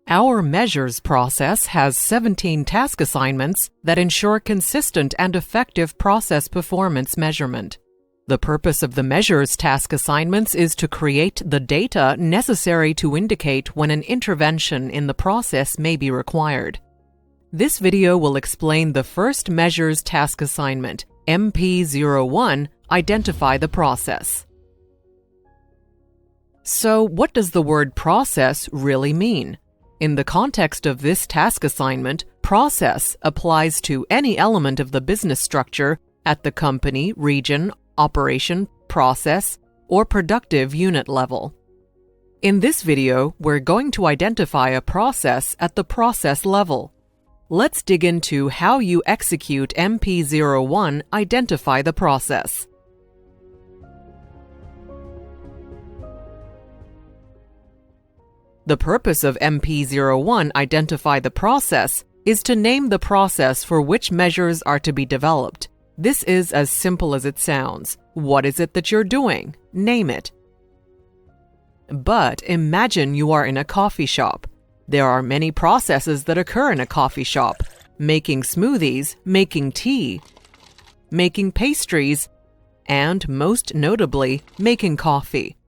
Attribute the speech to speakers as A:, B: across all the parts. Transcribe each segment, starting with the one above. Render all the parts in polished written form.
A: Our measures process has 17 task assignments that ensure consistent and effective process performance measurement. The purpose of the measures task assignments is to create the data necessary to indicate when an intervention in the process may be required. This video will explain the first measures task assignment, MP01, Identify the process. So, what does the word process really mean? In the context of this task assignment, process applies to any element of the business structure at the company, region, operation, process, or productive unit level. In this video, we're going to identify a process at the process level. Let's dig into how you execute MP01 Identify the process. The purpose of MP01 Identify the process is to name the process for which measures are to be developed. This is as simple as it sounds. What is it that you're doing? Name it. But imagine you are in a coffee shop. There are many processes that occur in a coffee shop: making smoothies, making tea, making pastries, and most notably, making coffee.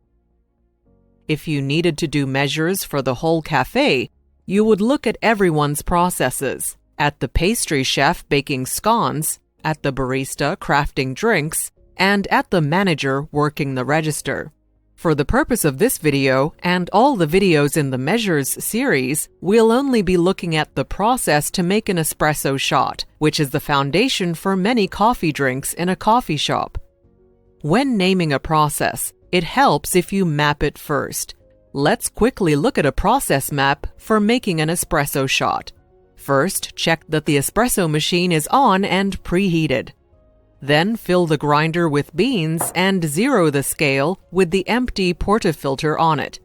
A: If you needed to do measures for the whole cafe, you would look at everyone's processes: at the pastry chef baking scones, at the barista crafting drinks, and at the manager working the register. For the purpose of this video and all the videos in the Measures series, we'll only be looking at the process to make an espresso shot, which is the foundation for many coffee drinks in a coffee shop. When naming a process, it helps if you map it first. Let's quickly look at a process map for making an espresso shot. First, check that the espresso machine is on and preheated. Then fill the grinder with beans and zero the scale with the empty portafilter on it.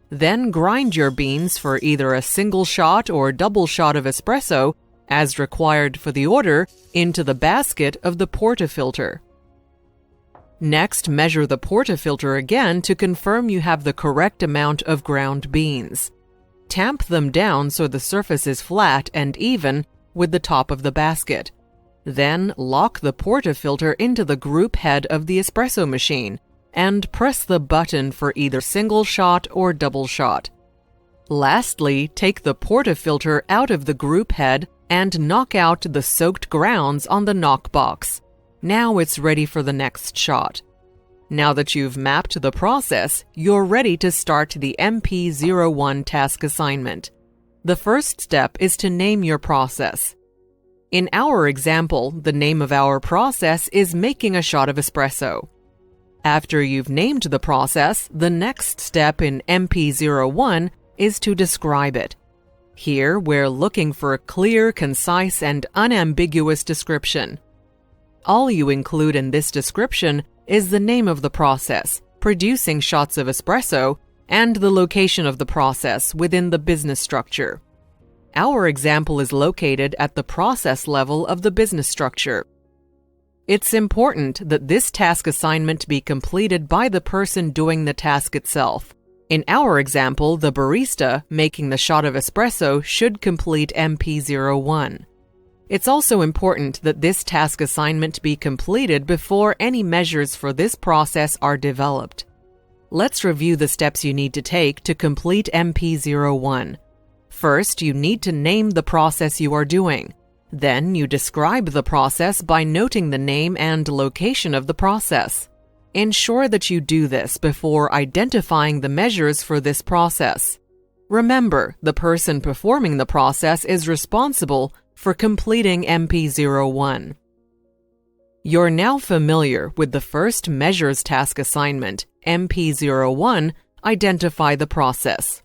A: Then grind your beans for either a single shot or double shot of espresso, as required for the order, into the basket of the portafilter. Next, measure the portafilter again to confirm you have the correct amount of ground beans. Tamp them down so the surface is flat and even with the top of the basket. Then lock the portafilter into the group head of the espresso machine and press the button for either single shot or double shot. Lastly, take the portafilter out of the group head and knock out the soaked grounds on the knock box. Now it's ready for the next shot. Now that you've mapped the process, you're ready to start the MP01 task assignment. The first step is to name your process. In our example, the name of our process is making a shot of espresso. After you've named the process, the next step in MP01 is to describe it. Here, we're looking for a clear, concise, and unambiguous description. All you include in this description is the name of the process, producing shots of espresso, and the location of the process within the business structure. Our example is located at the process level of the business structure. It's important that this task assignment be completed by the person doing the task itself. In our example, the barista making the shot of espresso should complete MP01. It's also important that this task assignment be completed before any measures for this process are developed. Let's review the steps you need to take to complete MP01. First, you need to name the process you are doing. Then, you describe the process by noting the name and location of the process. Ensure that you do this before identifying the measures for this process. Remember, the person performing the process is responsible for completing MP01. You're now familiar with the first measures task assignment, MP01, Identify the process.